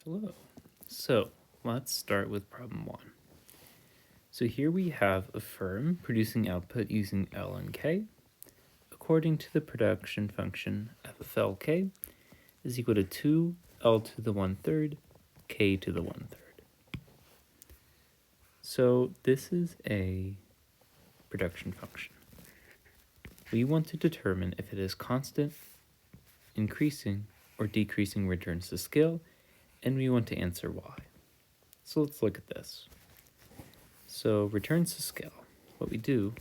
Hello. So let's start with problem 1. So here we have a firm producing output using L and K according to the production function f of Lk is equal to 2L to the 1/3 K to the 1/3. So this is a production function. We want to determine if it is constant, increasing, or decreasing returns to scale, and we want to answer why. So let's look at this. So returns to scale, what we do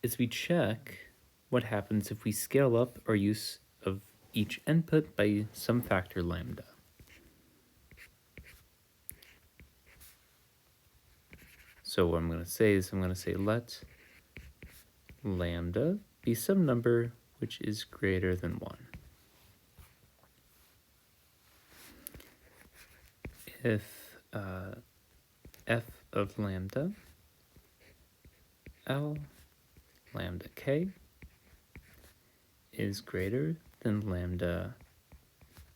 is we check what happens if we scale up our use of each input by some factor lambda. So what I'm going to say is let lambda be some number which is greater than 1. If f of lambda L lambda k is greater than lambda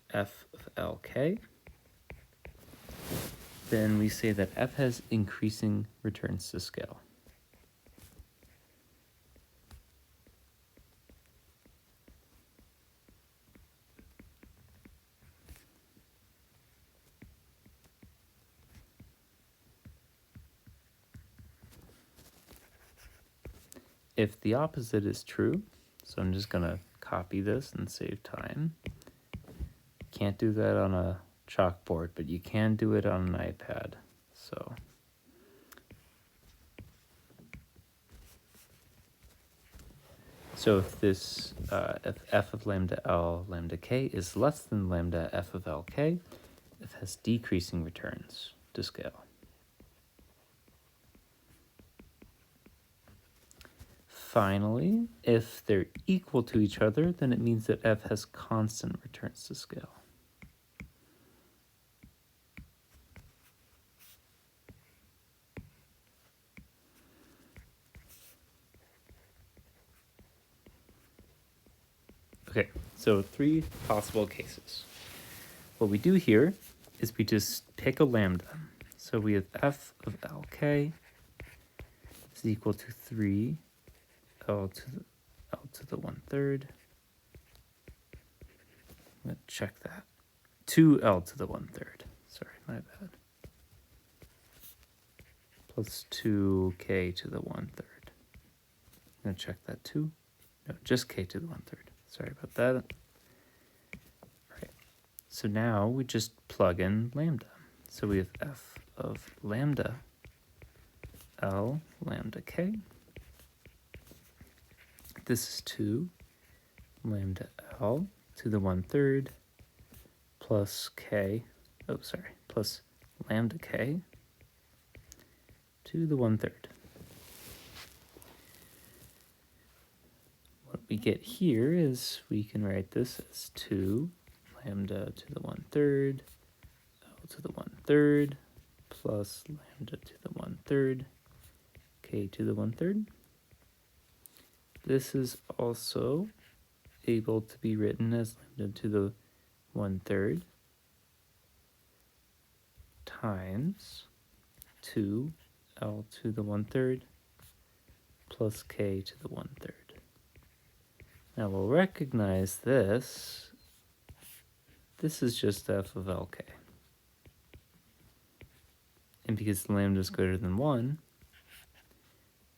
f of Lk, then we say that f has increasing returns to scale. If the opposite is true, so I'm just going to copy this and save time. Can't do that on a chalkboard, but you can do it on an iPad. So if this if f of lambda L lambda k is less than lambda f of Lk, it has decreasing returns to scale. Finally, if they're equal to each other, then it means that f has constant returns to scale. Okay, so 3 possible cases. What we do here is we just pick a lambda. So we have f of Lk is equal to 3 L to the 1/3. I'm going to check that. 2L to the 1/3. Sorry, my bad. Plus 2K to the 1/3. I'm going to check that too. No, just K to the 1/3. Sorry about that. All right. So now we just plug in lambda. So we have f of lambda L lambda K. This is 2 lambda L to the 1/3 plus K, plus lambda K to the 1/3. What we get here is we can write this as 2 lambda to the 1/3 L to the 1/3 plus lambda to the 1/3 K to the 1/3. This is also able to be written as lambda to the 1/3 times 2L to the 1/3 plus K to the 1/3. Now we'll recognize this. This is just f of Lk. And because lambda is greater than 1,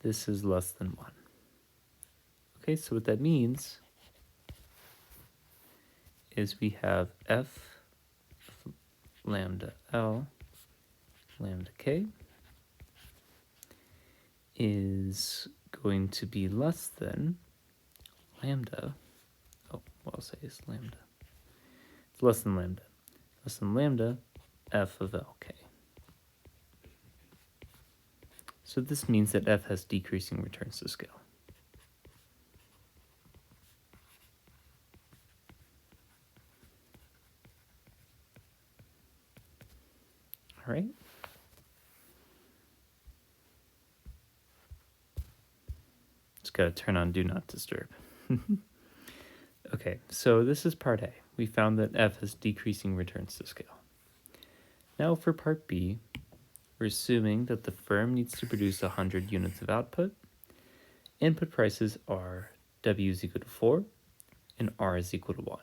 this is less than 1. Okay, so what that means is we have f of lambda L lambda K is going to be less than lambda. Oh, what I'll say is lambda. It's less than lambda. Less than lambda f of Lk. So this means that f has decreasing returns to scale. All right. Just got to turn on Do Not Disturb. Okay, so this is part A. We found that f has decreasing returns to scale. Now for part B, we're assuming that the firm needs to produce 100 units of output. Input prices are W is equal to 4 and R is equal to 1.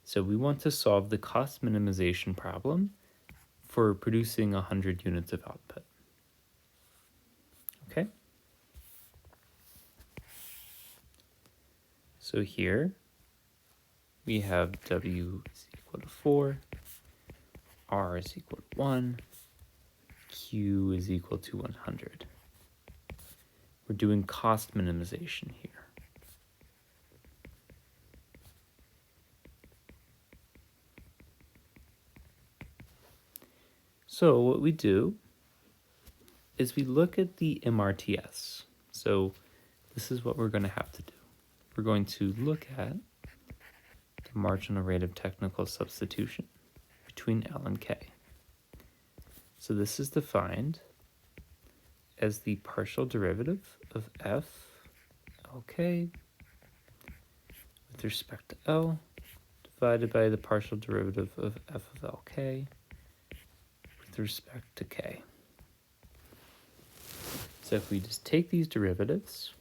So we want to solve the cost minimization problem for producing 100 units of output. Okay? So here we have W is equal to 4, R is equal to 1, Q is equal to 100. We're doing cost minimization here. So what we do is we look at the MRTS. So this is what we're going to have to do. We're going to look at the marginal rate of technical substitution between L and K. So this is defined as the partial derivative of f Lk with respect to L divided by the partial derivative of f of Lk with respect to K. So if we just take these derivatives,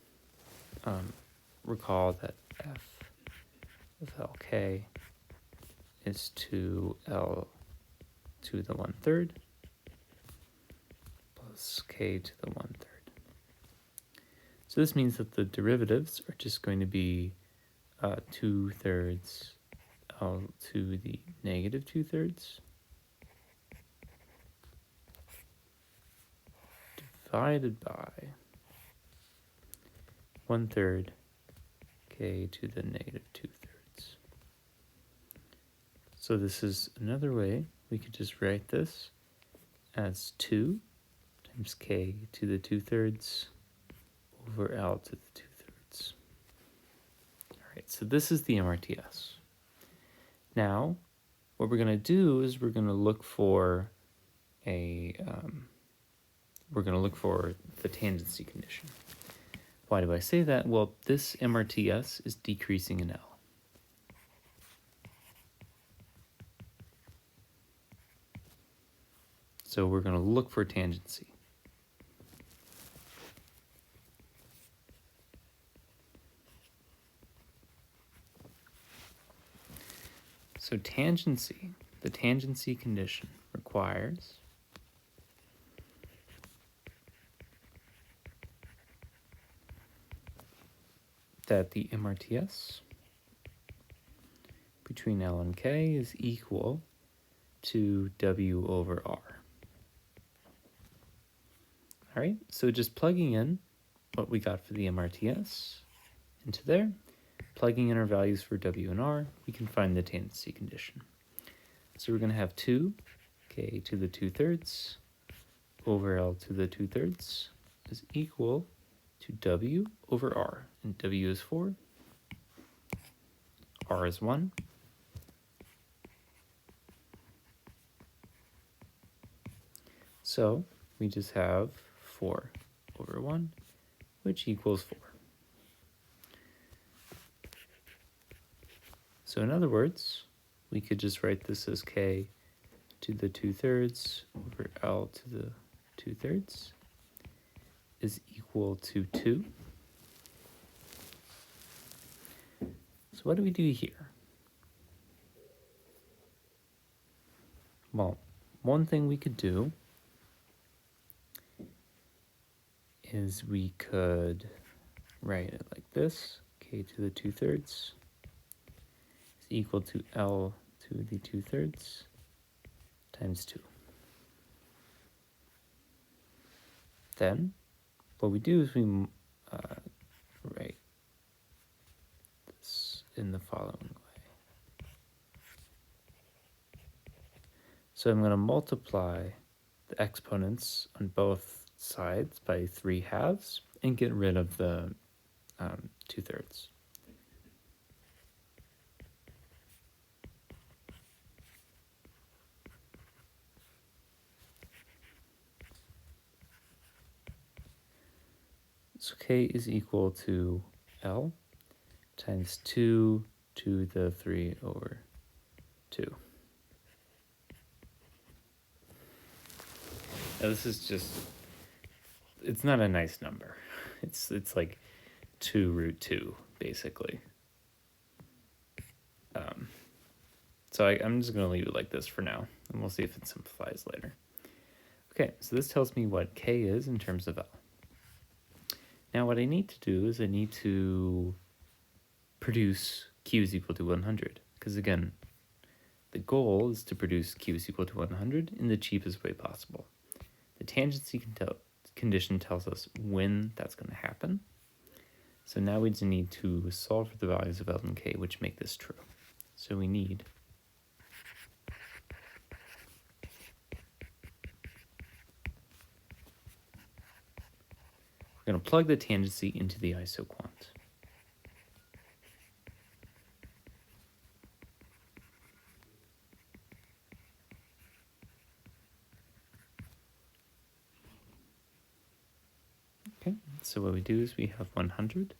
recall that f of Lk is 2L to the 1/3 plus K to the 1/3. So this means that the derivatives are just going to be 2/3 L to the negative 2/3 divided by 1/3 K to the negative 2/3. So this is another way we could just write this as 2 times K to the 2/3 over L to the 2/3. All right, so this is the MRTS. Now, what we're going to do is we're going to look for the tangency condition. Why do I say that? Well, this MRTS is decreasing in L. So we're going to look for tangency. So tangency, the tangency condition requires that the MRTS between L and K is equal to W over R. All right, so just plugging in what we got for the MRTS into there, plugging in our values for W and R, we can find the tangency condition. So we're going to have 2 K to the 2/3 over L to the 2/3 is equal to W over R. And W is 4, R is 1. So we just have 4 over 1, which equals 4. So in other words, we could just write this as K to the 2/3 over L to the 2/3 is equal to 2. So what do we do here? Well, one thing we could do is we could write it like this. K to the 2/3 is equal to L to the 2/3 times 2. Then what we do is we write this in the following way. So I'm going to multiply the exponents on both sides by 3/2 and get rid of the 2/3. So k is equal to L times 2 to the 3 over 2. Now this is just, it's not a nice number. It's like 2 root 2, basically. So I'm just going to leave it like this for now, and we'll see if it simplifies later. Okay, so this tells me what k is in terms of L. Now what I need to do is I need to produce q is equal to 100, because again, the goal is to produce q is equal to 100 in the cheapest way possible. The tangency condition tells us when that's going to happen. So now we just need to solve for the values of L and k, which make this true. So we need we're going to plug the tangency into the isoquant. Okay, so what we do is we have 100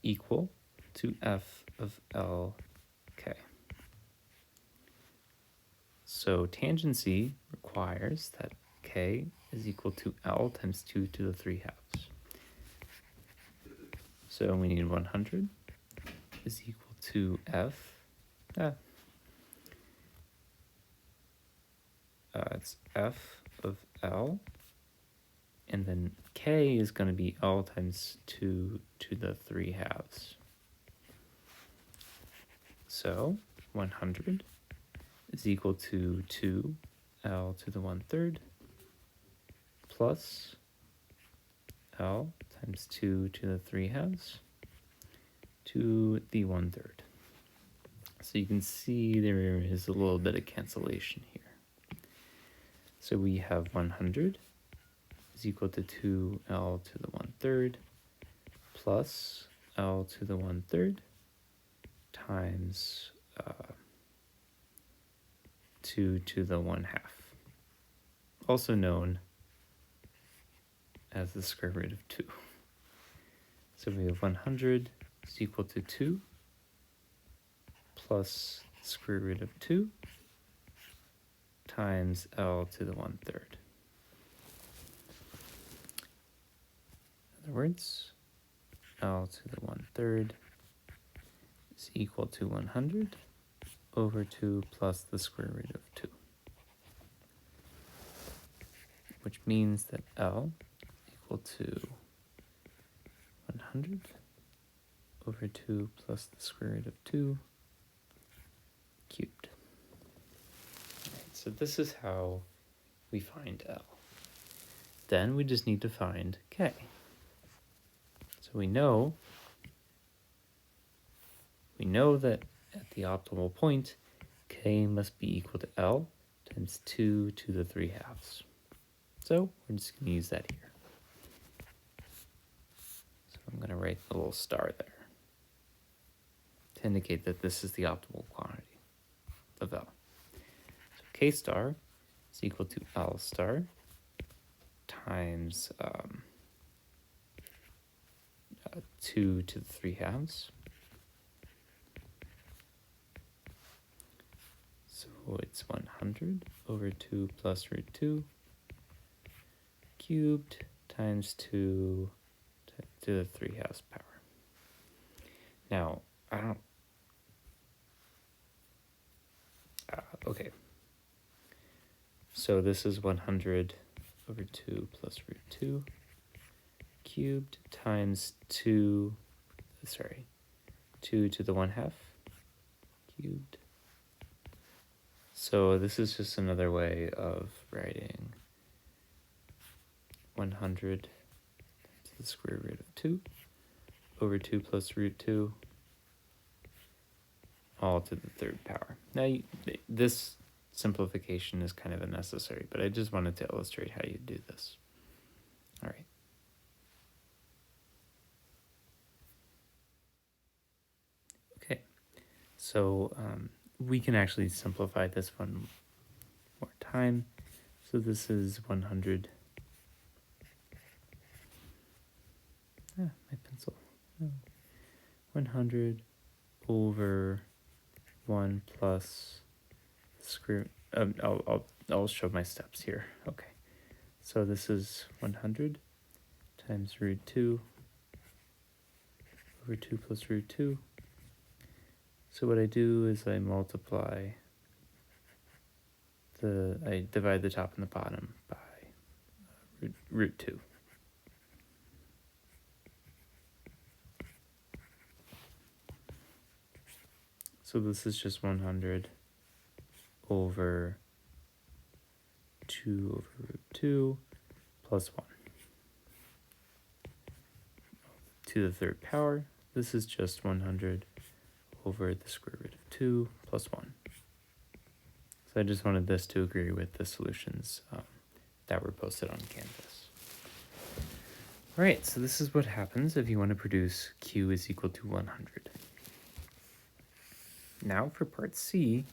equal to f of Lk. So tangency requires that k is equal to L times 2 to the 3 halves. So we need 100 is equal to it's f of L, and then k is going to be L times 2 to the 3 halves. So 100 is equal to 2L to the 1/3 plus L times 2 to the 3 halves to the 1/3. So you can see there is a little bit of cancellation here. So we have 100 is equal to 2L to the 1/3 plus L to the 1/3 times 2 to the 1/2, also known as the square root of 2. So we have 100 is equal to 2 plus the square root of 2 times L to the 1/3. In other words, L to the 1/3 is equal to 100 over 2 plus the square root of 2, which means that L equal to 100 over 2 plus the square root of 2 cubed. Right, so this is how we find L. Then we just need to find k. So we know that at the optimal point, k must be equal to L times 2 to the 3 halves. So we're just going to use that here. So I'm going to write a little star there to indicate that this is the optimal quantity of L. So k star is equal to L star times 2 to the 3 halves. So it's 100 over 2 plus root 2 cubed times 2 to the 3 halves power. Now, okay. So this is 100 over 2 plus root 2 cubed times 2 to the 1/2 cubed. So this is just another way of writing 100 to the square root of 2 over 2 plus root 2 all to the 3rd power. Now this simplification is kind of unnecessary, but I just wanted to illustrate how you do this. All right. Okay, so we can actually simplify this one more time. So this is 100 my pencil. Oh. 100 over 1 plus square. I'll show my steps here. Okay, so this is 100 times root 2 over 2 plus root 2. So what I do is I divide the top and the bottom by root 2. So this is just 100 over 2 over root 2 plus 1 to the third power. This is just 100 over the square root of 2 plus 1. So I just wanted this to agree with the solutions that were posted on Canvas. All right, so this is what happens if you want to produce Q is equal to 100. Now for part C,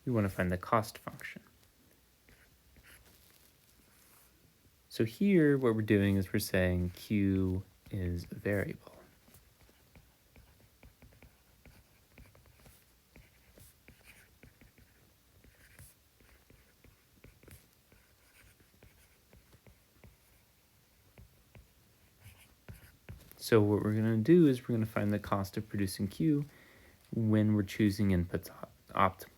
we want to find the cost function. So here what we're doing is we're saying Q is a variable. So what we're going to do is we're going to find the cost of producing Q when we're choosing inputs optimally.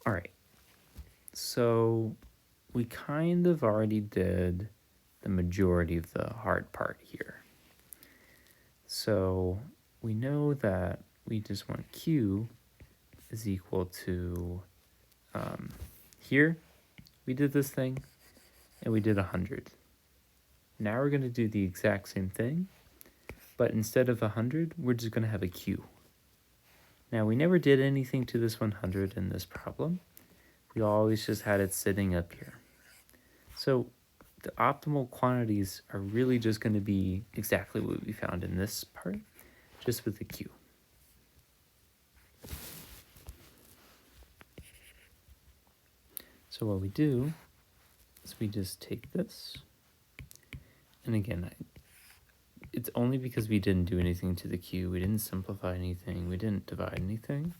All right, so we kind of already did the majority of the hard part here. So we know that we just want Q is equal to, here we did this thing and we did 100. Now we're going to do the exact same thing, but instead of 100, we're just going to have a Q. Now we never did anything to this 100 in this problem. We always just had it sitting up here. So the optimal quantities are really just going to be exactly what we found in this part, just with the Q. So what we do is we just take this, and again, it's only because we didn't do anything to the Q, we didn't simplify anything, we didn't divide anything.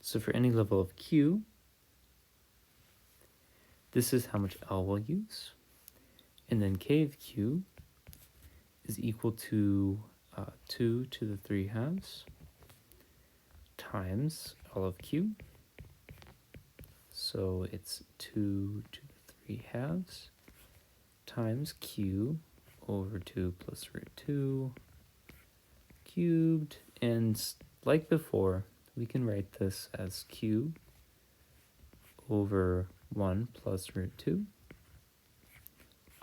So for any level of Q, this is how much L we'll use. And then K of Q is equal to 2 to the 3 halves times L of Q. So it's 2 to the 3 halves times Q over 2 plus root 2 cubed. And like before, we can write this as Q over 1 plus root 2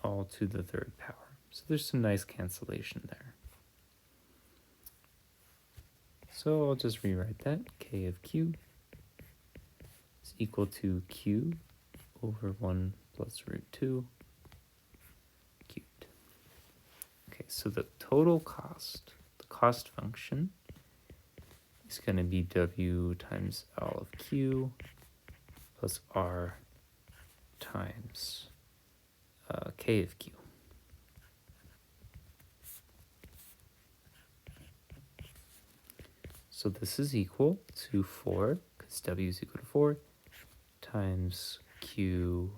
all to the third power. So there's some nice cancellation there. So I'll just rewrite that. K of Q is equal to Q over 1 plus root 2 cubed. Okay, so the total cost, the cost function, is going to be W times L of Q plus R times K of Q. So this is equal to 4, because W is equal to 4, times Q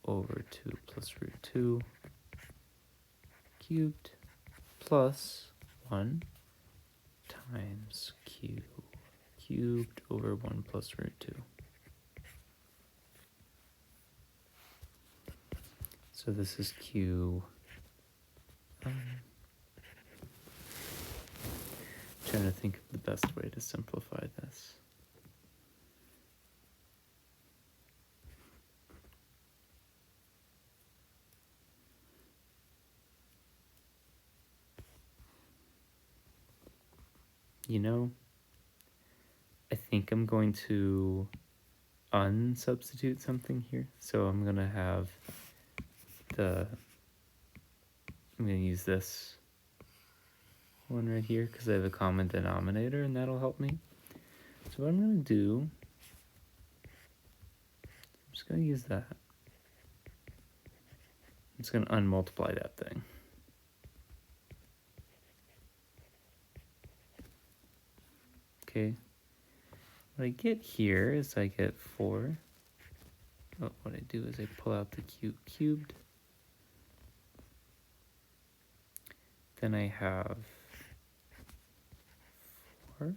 over 2 plus root 2 cubed plus 1 times Q cubed over 1 plus root 2. So this is Q. Trying to think of the best way to simplify this. you know, I think I'm going to unsubstitute something here. So I'm going to have I'm going to use this one right here because I have a common denominator, and that'll help me. So what I'm going to do, I'm just going to use that. I'm just going to unmultiply that thing. Okay. What I get here is I get 4. Oh, what I do is I pull out the cubed. Then I have 4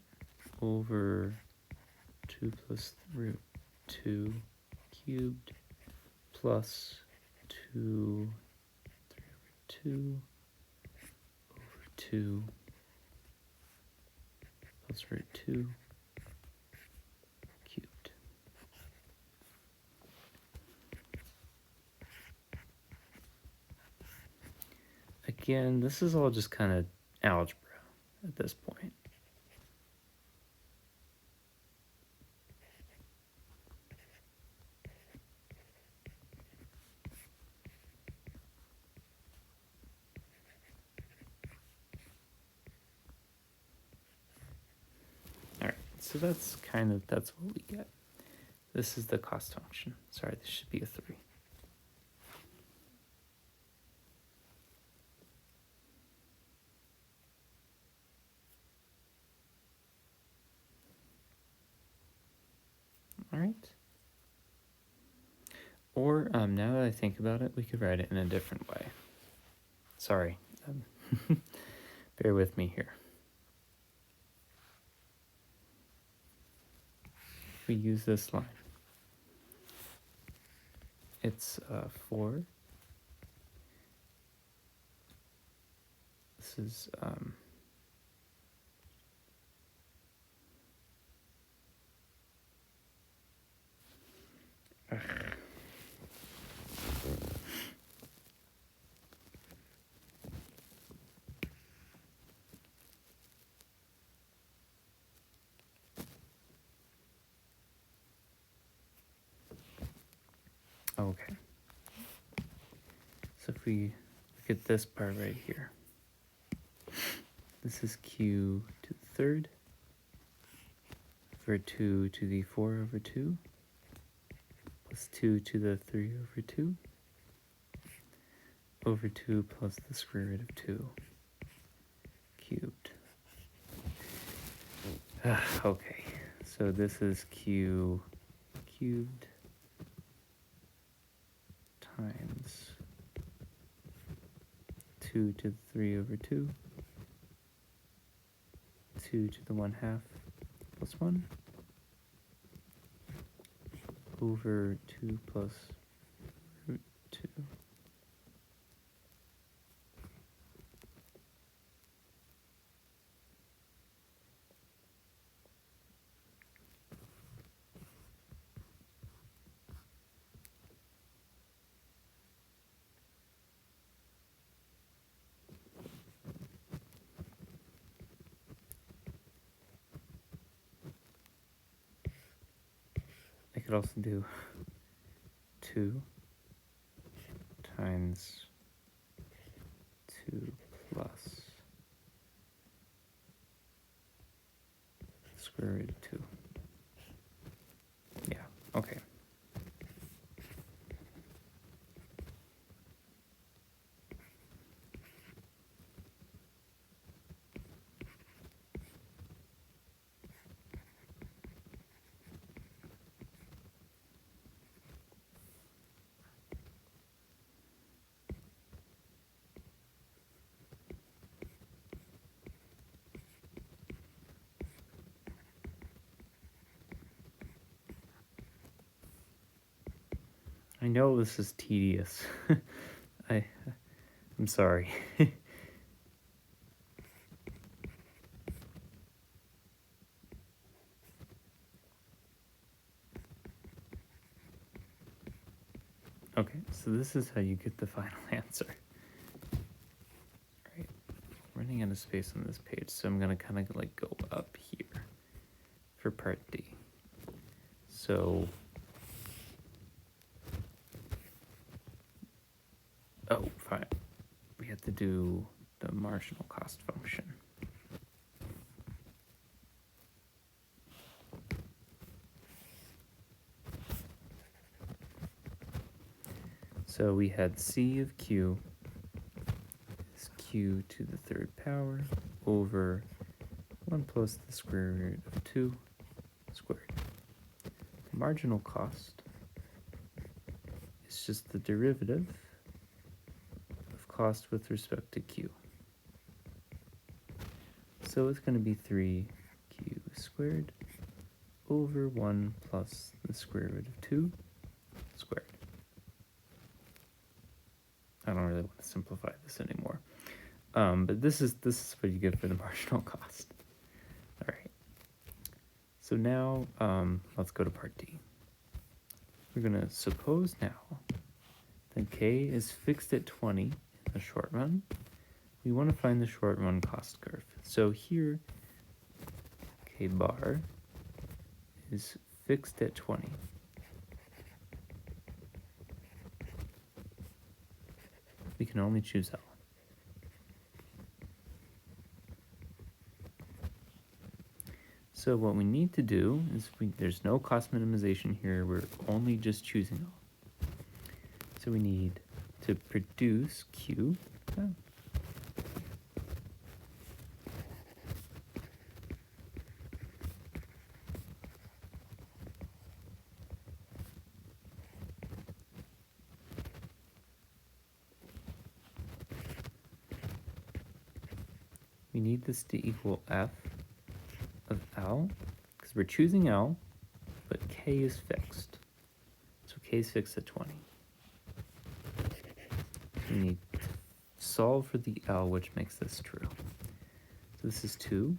over 2 plus root 2 cubed plus 2, 3 over 2 over 2 plus root 2 cubed. Again, this is all just kind of algebra at this point. All right, so that's what we get. This is the cost function. Sorry, this should be a 3. All right. Or now that I think about it, we could write it in a different way. Sorry, bear with me here. We use this line. It's 4. This is okay. So if we look at this part right here, this is q to the 3rd over 2 to the 4 over 2 plus 2 to the 3 over 2 over 2 plus the square root of 2 cubed. Okay, so this is q cubed times 2 to the 3 over 2, 2 to the 1/2 plus 1, over 2 plus root 2. I could also do 2 times 2 plus square root of 2. Yeah, okay. I know this is tedious. I'm sorry. Okay, so this is how you get the final answer. Right, over running out of space on this page, so I'm gonna kind of like go up here for part D. So, oh, fine. We have to do the marginal cost function. So we had C of Q is Q to the third power over 1 plus the square root of 2 squared. Marginal cost is just the derivative of cost with respect to Q. So it's going to be 3Q squared over 1 plus the square root of 2 squared. I don't really want to simplify this anymore. But this is what you get for the marginal cost. All right. So now let's go to part D. We're going to suppose now that K is fixed at 20 in the short run. We want to find the short run cost curve. So here, K bar is fixed at 20. We can only choose L. So what we need to do is, there's no cost minimization here, we're only just choosing L. So we need to produce Q. We need this to equal F of L, because we're choosing L, but K is fixed. So K is fixed at 20. We need to solve for the L, which makes this true. So this is 2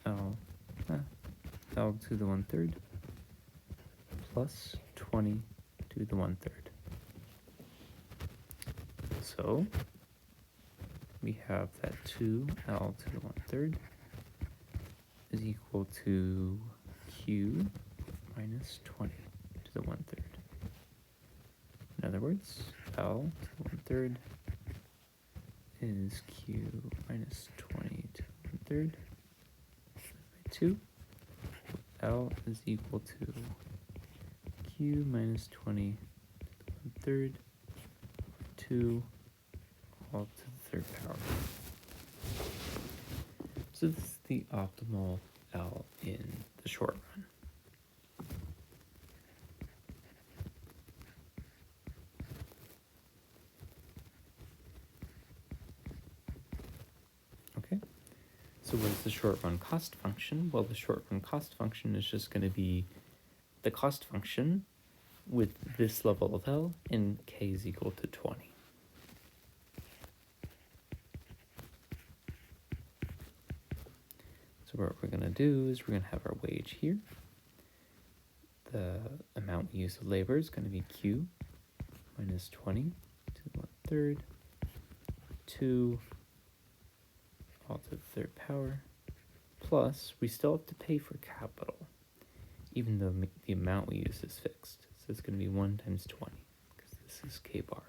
L to the 1/3 plus 20 to the 1/3. So we have that 2L to the 1/3 is equal to Q minus 20 to the 1/3. In other words, L to the 1/3 is Q minus 20 to the 1/3 by 2. L is equal to Q minus 20 to the 1/3, 2 all to the third power. So this is the optimal L in the short run. Okay, so what is the short run cost function? Well, the short run cost function is just going to be the cost function with this level of L, and K is equal to 20. So what we're going to do is we're going to have our wage here. The amount we use of labor is going to be Q minus 20 to the 1/3, 2 all to the third power, plus we still have to pay for capital, even though the amount we use is fixed. So it's going to be 1 times 20, because this is K bar.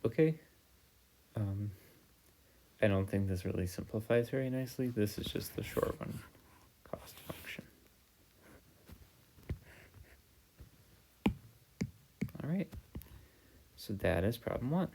Okay. I don't think this really simplifies very nicely. This is just the short run cost function. All right. So that is problem 1.